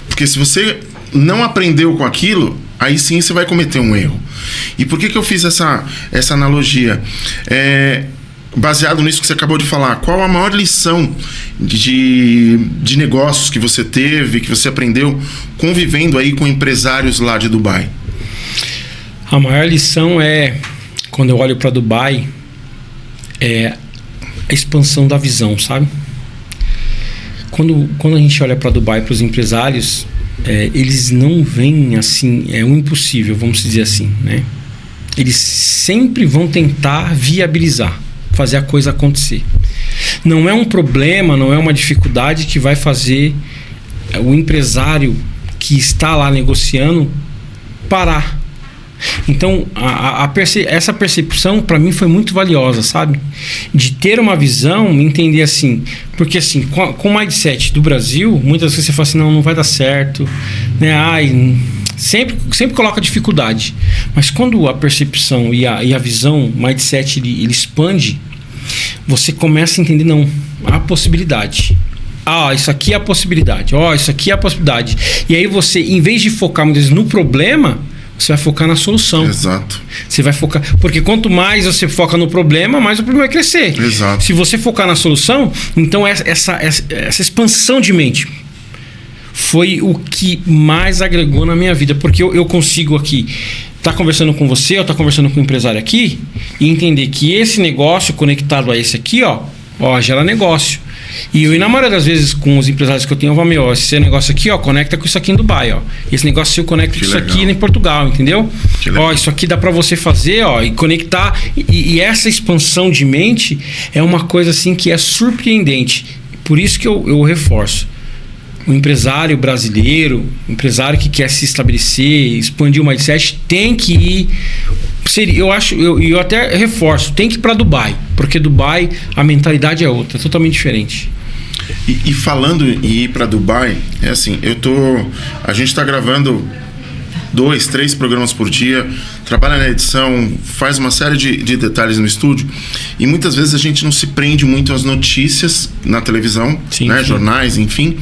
Porque se você não aprendeu com aquilo, aí sim você vai cometer um erro. E por que eu fiz essa analogia? Baseado nisso que você acabou de falar, qual a maior lição de negócios que você teve, que você aprendeu convivendo aí com empresários lá de Dubai? A maior lição quando eu olho para Dubai, a expansão da visão, sabe? Quando a gente olha para Dubai, para os empresários, eles não veem assim, um impossível, vamos dizer assim, né? Eles sempre vão tentar viabilizar, fazer a coisa acontecer. Não é um problema, não é uma dificuldade que vai fazer o empresário que está lá negociando parar. Então, essa percepção para mim foi muito valiosa, sabe? De ter uma visão, entender assim, porque assim, com o mindset do Brasil, muitas vezes você fala assim, não vai dar certo, né? Sempre coloca dificuldade. Mas quando a percepção e a visão, o mindset, ele expande, você começa a entender, não, há possibilidade. Isso aqui é a possibilidade. Isso aqui é a possibilidade. E aí você, em vez de focar muitas vezes no problema, você vai focar na solução. Exato. Você vai focar... Porque quanto mais você foca no problema, mais o problema vai crescer. Exato. Se você focar na solução, então essa expansão de mente foi o que mais agregou na minha vida. Porque eu consigo aqui estar conversando com você, eu estar conversando com o empresário aqui e entender que esse negócio conectado a esse aqui, gera negócio. E eu, na maioria das vezes, com os empresários que eu tenho, eu falo, esse negócio aqui, ó, conecta com isso aqui em Dubai, ó. Esse negócio seu conecta com isso aqui em Portugal, entendeu? Ó, isso aqui dá para você fazer, ó, e conectar. E essa expansão de mente é uma coisa assim que é surpreendente. Por isso que eu reforço. O empresário brasileiro, o empresário que quer se estabelecer, expandir o mindset, tem que ir. Eu até reforço, tem que ir para Dubai, porque Dubai a mentalidade é outra, totalmente diferente. E falando em ir para Dubai, é assim, a gente está gravando 2, 3 programas por dia, trabalha na edição, faz uma série de detalhes no estúdio, e muitas vezes a gente não se prende muito às notícias na televisão, sim, né, sim. Jornais, enfim,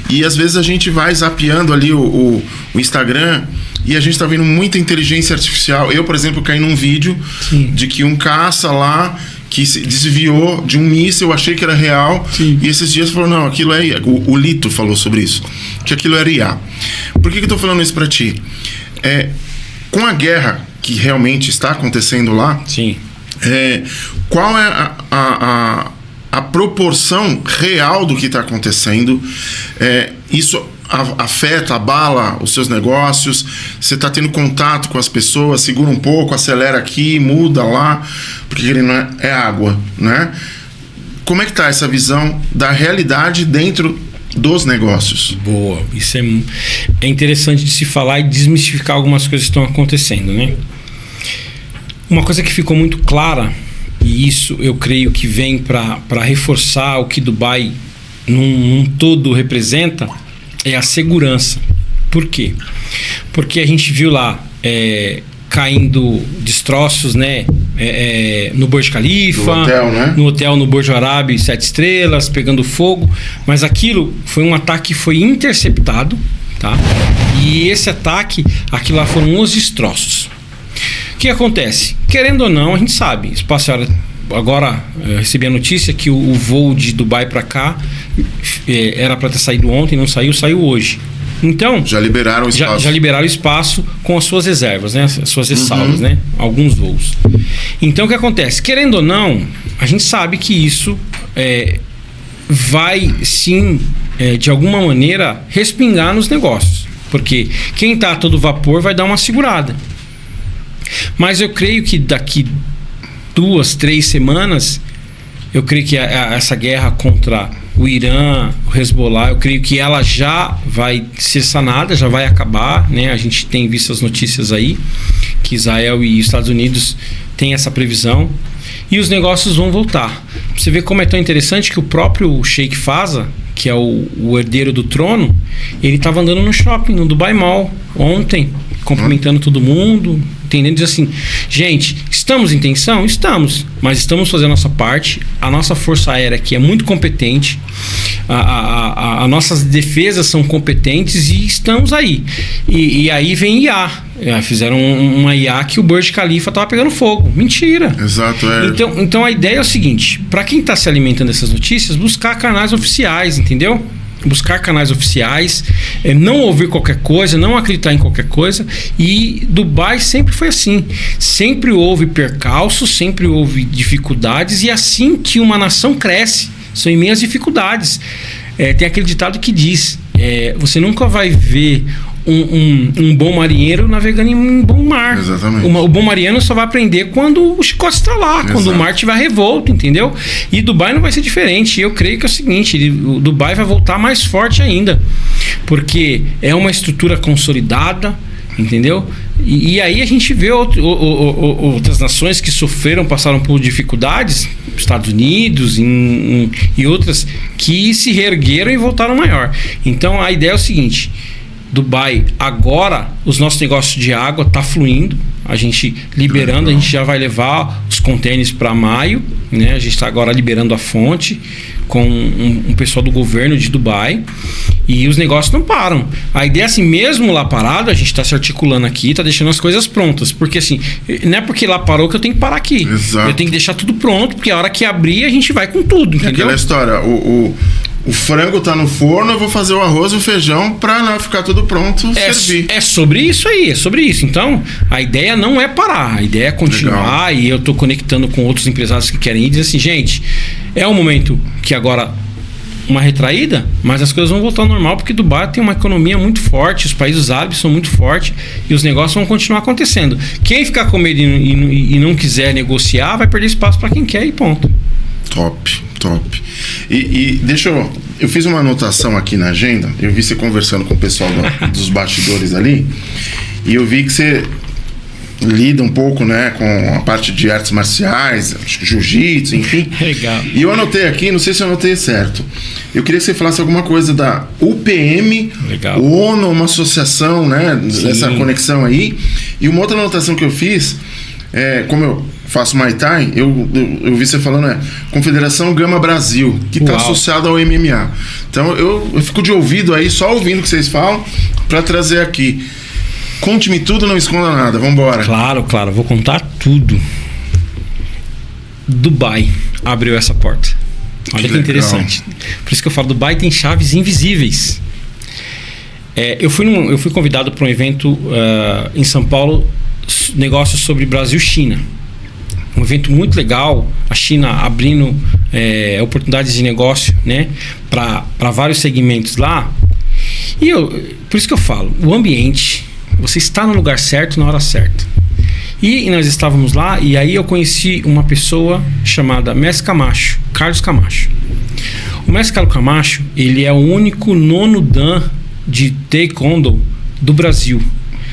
e às vezes a gente vai zapeando ali o Instagram, e a gente tá vendo muita inteligência artificial. Eu, por exemplo, caí num vídeo sim. de que um caça lá que se desviou de um míssil, eu achei que era real, sim. e esses dias falou, não, aquilo é IA. O Lito falou sobre isso, que aquilo era IA. Por que eu tô falando isso para ti? Com a guerra que realmente está acontecendo lá, sim. Qual é a proporção real do que está acontecendo? Isso afeta, abala os seus negócios? Você está tendo contato com as pessoas, segura um pouco, acelera aqui, muda lá, porque ele não é água, né? Como é que está essa visão da realidade dentro dos negócios? Boa, isso é interessante de se falar e desmistificar algumas coisas que estão acontecendo, né? Uma coisa que ficou muito clara, e isso eu creio que vem para reforçar o que Dubai num todo representa, é a segurança. Por quê? Porque a gente viu lá caindo destroços, né? No Burj Khalifa, no hotel no Burj Arab 7 estrelas, pegando fogo, mas aquilo foi um ataque que foi interceptado, tá? E esse ataque, aquilo lá foram os destroços. O que acontece? Querendo ou não, a gente sabe, espaço aéreo. Agora eu recebi a notícia que o voo de Dubai para cá era para ter saído ontem, não saiu, saiu hoje. Então já liberaram o espaço. Já liberaram o espaço com as suas reservas, né? As suas ressalvas, né? Alguns voos. Então o que acontece? Querendo ou não, a gente sabe que isso vai sim, de alguma maneira, respingar nos negócios. Porque quem está a todo vapor vai dar uma segurada. Mas eu creio que daqui 2, 3 semanas, eu creio que essa guerra contra o Irã, o Hezbollah, eu creio que ela já vai ser sanada, já vai acabar, né? A gente tem visto as notícias aí que Israel e Estados Unidos têm essa previsão e os negócios vão voltar. Você vê como é tão interessante que o próprio Sheikh Fazal, que é o herdeiro do trono, ele estava andando no shopping, no Dubai Mall, ontem, cumprimentando todo mundo, entendendo, diz assim, gente, estamos em tensão? Estamos, mas estamos fazendo a nossa parte, a nossa força aérea aqui é muito competente, as nossas defesas são competentes e estamos aí. E aí vem IA. Fizeram uma IA que o Burj Khalifa estava pegando fogo. Mentira. Exato, Então a ideia é o seguinte, para quem está se alimentando dessas notícias, buscar canais oficiais, entendeu? Buscar canais oficiais, não ouvir qualquer coisa, não acreditar em qualquer coisa. E Dubai sempre foi assim, sempre houve percalços, sempre houve dificuldades, e assim que uma nação cresce, são imensas dificuldades. Tem aquele ditado que diz, você nunca vai ver um bom marinheiro navegando em um bom mar. Exatamente. O bom marinheiro só vai aprender quando o chicote está lá, exato, quando o mar estiver revolto, entendeu? E Dubai não vai ser diferente. Eu creio que é o seguinte, o Dubai vai voltar mais forte ainda, porque é uma estrutura consolidada, entendeu? E aí a gente vê outras nações que passaram por dificuldades, Estados Unidos e outras, que se reergueram e voltaram maior. Então a ideia é o seguinte, Dubai, agora os nossos negócios de água tá fluindo, a gente liberando, a gente já vai levar os contêineres para maio, né? A gente está agora liberando a fonte com um pessoal do governo de Dubai, e os negócios não param. A ideia é assim, mesmo lá parado, a gente está se articulando aqui, está deixando as coisas prontas, porque assim, não é porque lá parou que eu tenho que parar aqui. Exato. Eu tenho que deixar tudo pronto, porque a hora que abrir a gente vai com tudo, entendeu? Aquela história, o frango tá no forno, eu vou fazer o arroz e o feijão para não ficar tudo pronto, servir. É sobre isso aí, é sobre isso. Então, a ideia não é parar, a ideia é continuar. Legal. E eu tô conectando com outros empresários que querem ir e dizer assim, gente, é um momento que agora uma retraída, mas as coisas vão voltar ao normal porque Dubai tem uma economia muito forte, os países árabes são muito fortes e os negócios vão continuar acontecendo. Quem ficar com medo e não quiser negociar vai perder espaço para quem quer e ponto. Top. E deixa eu fiz uma anotação aqui na agenda, eu vi você conversando com o pessoal dos bastidores ali e eu vi que você lida um pouco, né, com a parte de artes marciais, jiu-jitsu, enfim. Legal. E eu anotei aqui, não sei se eu anotei certo. Eu queria que você falasse alguma coisa da UPM, Legal. ONU, uma associação, né, dessa conexão aí. E uma outra anotação que eu fiz, como eu faço Muay Thai, eu vi você falando, Confederação Gama Brasil, que está associada ao MMA. Então eu fico de ouvido aí, só ouvindo o que vocês falam, para trazer aqui. Conte-me tudo, não esconda nada. Vambora. Claro. Vou contar tudo. Dubai abriu essa porta. Olha que interessante. Por isso que eu falo, Dubai tem chaves invisíveis. Eu fui convidado para um evento em São Paulo, negócios sobre Brasil-China. Um evento muito legal. A China abrindo oportunidades de negócio, né, para vários segmentos lá. E por isso que eu falo, o ambiente... Você está no lugar certo, na hora certa. E nós estávamos lá, e aí eu conheci uma pessoa chamada Mestre Camacho, Carlos Camacho. O Mestre Carlos Camacho, ele é o único nono dan de Taekwondo do Brasil.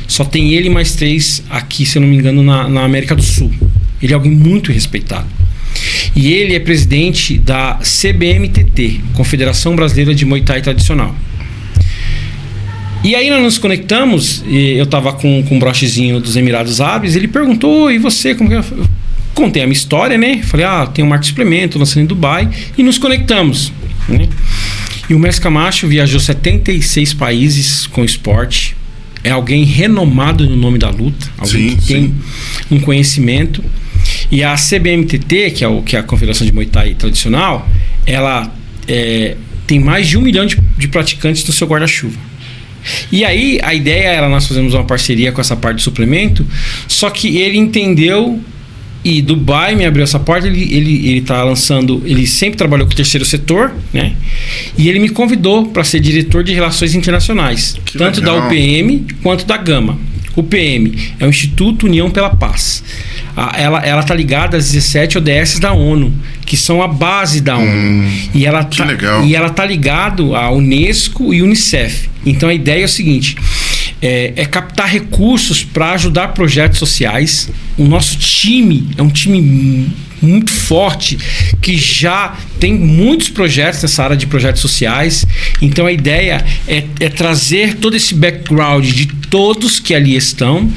Só tem ele mais 3 aqui, se eu não me engano, na América do Sul. Ele é alguém muito respeitado. E ele é presidente da CBMTT, Confederação Brasileira de Muay Thai Tradicional. E aí nós nos conectamos, e eu tava com um brochezinho dos Emirados Árabes, ele perguntou, e você, como que eu contei a minha história, né? Falei, tem um arte suplemento lançando em Dubai, e nos conectamos, né? E o Mestre Camacho viajou 76 países com esporte, é alguém renomado no nome da luta, alguém que tem um conhecimento, e a CBMTT, que é a Confederação de Muay Thai Tradicional, ela tem mais de 1 milhão de praticantes no seu guarda-chuva. E aí a ideia era nós fazermos uma parceria com essa parte de suplemento, só que ele entendeu e Dubai me abriu essa porta. Ele tá lançando, ele sempre trabalhou com o terceiro setor, né? E ele me convidou para ser diretor de relações internacionais, tanto da UPM quanto da Gama. UPM é o Instituto União pela Paz. Ela tá ligada às 17 ODS da ONU, que são a base da ONU. E ela tá ligado à Unesco e Unicef. Então a ideia é o seguinte: é captar recursos para ajudar projetos sociais. O nosso time é um time muito forte, que já tem muitos projetos nessa área de projetos sociais. Então a ideia é trazer todo esse background de todos que ali estão,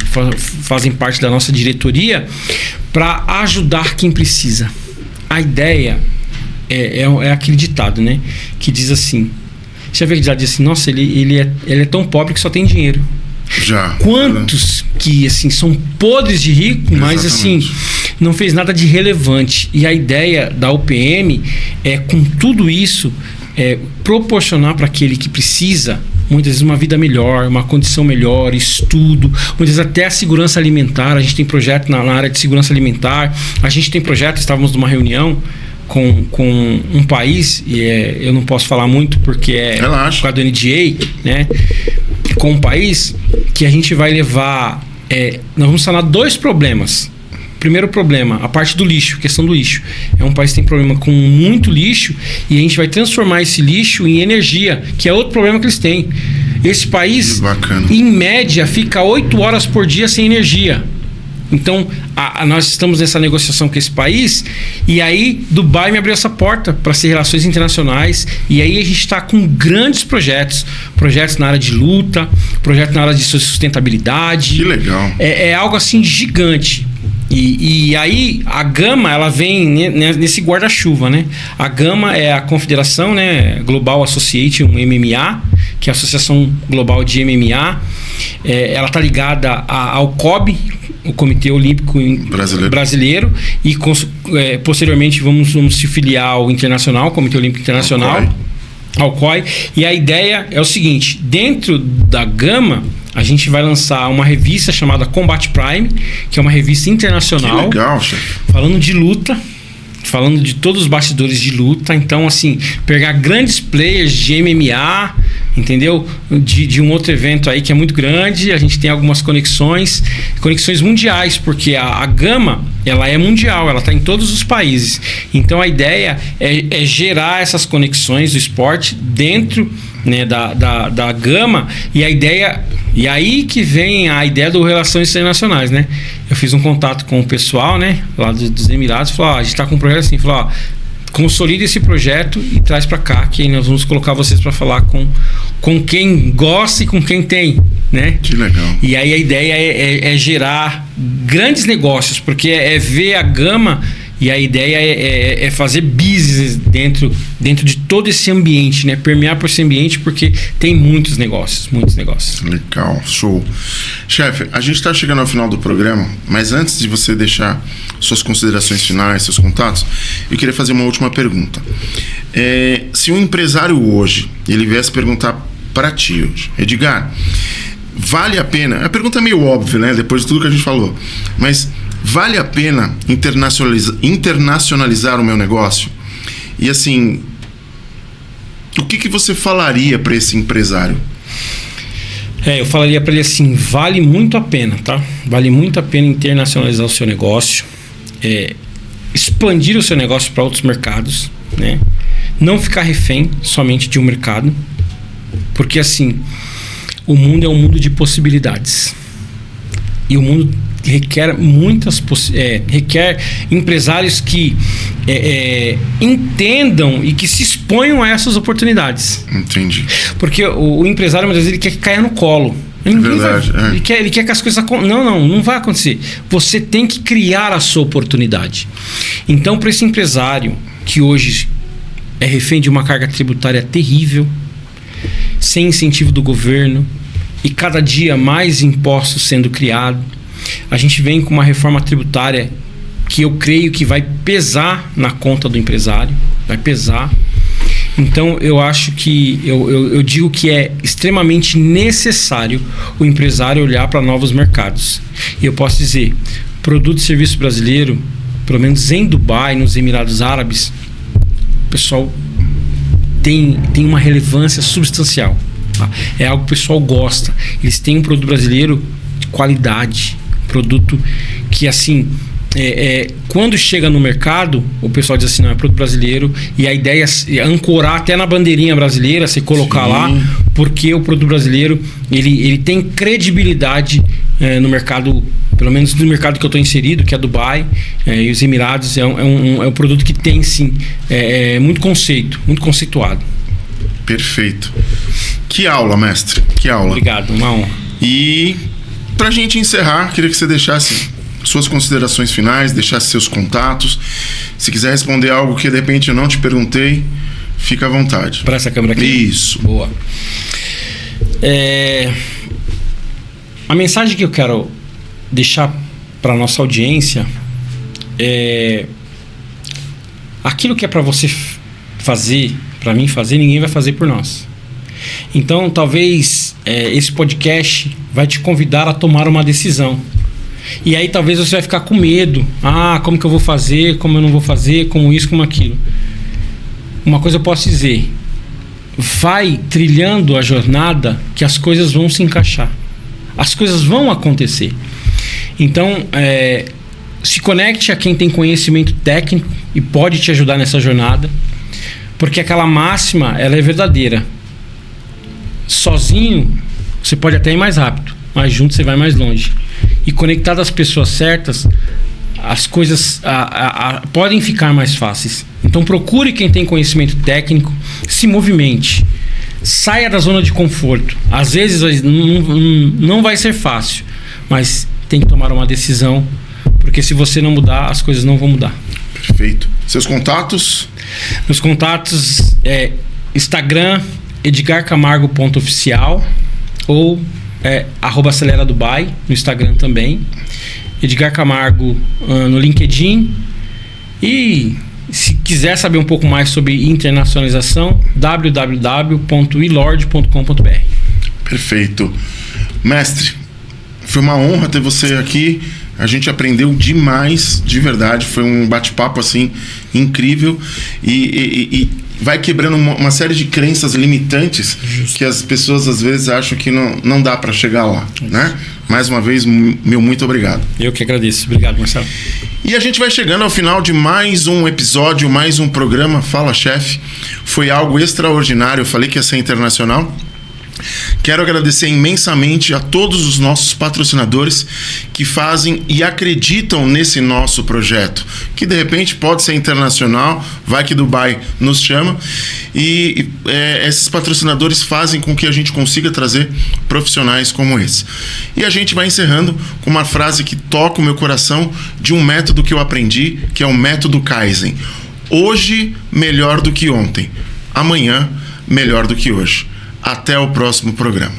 fazem parte da nossa diretoria, para ajudar quem precisa. A ideia é aquele ditado, né, que diz assim, já viu que já diz assim, nossa, ele é tão pobre que só tem dinheiro. Já. Quantos que assim são podres de rico, mas assim não fez nada de relevante. E a ideia da UPM é, com tudo isso, proporcionar para aquele que precisa, muitas vezes, uma vida melhor, uma condição melhor, estudo, muitas vezes até a segurança alimentar. A gente tem projeto na área de segurança alimentar. A gente tem projeto, estávamos numa reunião com um país, e eu não posso falar muito porque por causa do NDA, né? Com um país que a gente vai levar, nós vamos sanar 2 problemas. Primeiro problema, a parte do lixo, questão do lixo. É um país que tem problema com muito lixo, e a gente vai transformar esse lixo em energia, que é outro problema que eles têm. Esse país, em média, fica 8 horas por dia sem energia. Então, nós estamos nessa negociação com esse país, e aí Dubai me abriu essa porta para ser relações internacionais, e aí a gente está com grandes projetos na área de luta, projetos na área de sustentabilidade. Que legal. É algo assim gigante. E aí a Gama, ela vem nesse guarda-chuva, né? A Gama é a Confederação, né, Global Association MMA, que é a Associação Global de MMA. Ela está ligada ao COB, o Comitê Olímpico Brasileiro, e posteriormente vamos se filiar ao Internacional, Comitê Olímpico Internacional, ao COI. E a ideia é o seguinte: dentro da Gama a gente vai lançar uma revista chamada Combat Prime, que é uma revista internacional. Que legal, chefe. Falando de luta, falando de todos os bastidores de luta. Então, assim, pegar grandes players de MMA, entendeu? De um outro evento aí que é muito grande. A gente tem algumas conexões mundiais, porque a gama, ela é mundial, ela está em todos os países. Então, a ideia é gerar essas conexões do esporte dentro, né, da gama. E a ideia... E aí que vem a ideia do Relações Internacionais, né? Eu fiz um contato com o pessoal, né, lá dos Emirados, falou, a gente tá com um projeto assim, falou, consolida esse projeto e traz para cá, que nós vamos colocar vocês para falar com quem gosta e com quem tem, né? Que legal. E aí a ideia é gerar grandes negócios, porque é ver a gama. E a ideia é fazer business dentro de todo esse ambiente, né? Permear por esse ambiente, porque tem muitos negócios. Legal, show. Chefe, a gente está chegando ao final do programa, mas antes de você deixar suas considerações finais, seus contatos, eu queria fazer uma última pergunta. Se um empresário hoje, ele viesse perguntar para ti hoje, Edgar, vale a pena? A pergunta é meio óbvia, né? Depois de tudo que a gente falou, mas... vale a pena internacionalizar o meu negócio? E assim, o que você falaria para esse empresário? Eu falaria para ele assim, vale muito a pena, tá? Vale muito a pena internacionalizar o seu negócio, expandir o seu negócio para outros mercados, né? Não ficar refém somente de um mercado, porque assim, o mundo é um mundo de possibilidades. E o mundo requer requer empresários que entendam e que se exponham a essas oportunidades. Entendi. Porque o empresário, muitas vezes, ele quer que caia no colo. Verdade. Ele quer que as coisas não vai acontecer. Você tem que criar a sua oportunidade. Então, para esse empresário que hoje é refém de uma carga tributária terrível, sem incentivo do governo e cada dia mais impostos sendo criados, a gente vem com uma reforma tributária que eu creio que vai pesar na conta do empresário, vai pesar. Então eu acho que eu digo que é extremamente necessário o empresário olhar para novos mercados. E eu posso dizer, produto e serviço brasileiro, pelo menos em Dubai, nos Emirados Árabes, o pessoal tem uma relevância substancial, tá? É algo que o pessoal gosta. Eles têm um produto brasileiro de qualidade, produto que assim, quando chega no mercado, o pessoal diz assim, não, é produto brasileiro, e a ideia é ancorar até na bandeirinha brasileira, você colocar lá, porque o produto brasileiro ele tem credibilidade no mercado, pelo menos no mercado que eu estou inserido, que é Dubai, e os Emirados, é um produto que tem sim muito conceito, muito conceituado. Perfeito. Que aula, mestre, que aula. Obrigado, uma honra. E pra gente encerrar, queria que você deixasse suas considerações finais, deixasse seus contatos. Se quiser responder algo que de repente eu não te perguntei, fica à vontade. Para essa câmera aqui? Isso. Boa. A mensagem que eu quero deixar para nossa audiência é: aquilo que é para você fazer, para mim fazer, ninguém vai fazer por nós. Então, talvez esse podcast vai te convidar a tomar uma decisão. E aí talvez você vai ficar com medo. Como que eu vou fazer? Como eu não vou fazer? Como isso, como aquilo. Uma coisa eu posso dizer: vai trilhando a jornada que as coisas vão se encaixar. As coisas vão acontecer. Então, se conecte a quem tem conhecimento técnico e pode te ajudar nessa jornada. Porque aquela máxima, ela é verdadeira. Sozinho, você pode até ir mais rápido, mas junto você vai mais longe. E conectado às pessoas certas, as coisas podem ficar mais fáceis. Então procure quem tem conhecimento técnico, se movimente, saia da zona de conforto. Às vezes não vai ser fácil, mas tem que tomar uma decisão, porque se você não mudar, as coisas não vão mudar. Perfeito. Seus contatos? Meus contatos é Instagram, edgarcamargo.oficial, ou @aceleradubai no Instagram também, Edgar Camargo no LinkedIn. E se quiser saber um pouco mais sobre internacionalização, www.ilord.com.br. Perfeito. Mestre, Foi uma honra ter você aqui. A gente aprendeu demais, de verdade. Foi um bate-papo assim incrível e vai quebrando uma série de crenças limitantes. Justo. Que as pessoas às vezes acham que não dá para chegar lá, né? Mais uma vez, meu muito obrigado. Eu que agradeço. Obrigado, Marcelo. E a gente vai chegando ao final de mais um episódio, mais um programa Fala Chefe. Foi algo extraordinário. Eu falei que ia ser internacional. Quero agradecer imensamente a todos os nossos patrocinadores que fazem e acreditam nesse nosso projeto, que de repente pode ser internacional, vai que Dubai nos chama, e esses patrocinadores fazem com que a gente consiga trazer profissionais como esse. E a gente vai encerrando com uma frase que toca o meu coração, de um método que eu aprendi, que é o método Kaizen. Hoje melhor do que ontem, amanhã melhor do que hoje. Até o próximo programa.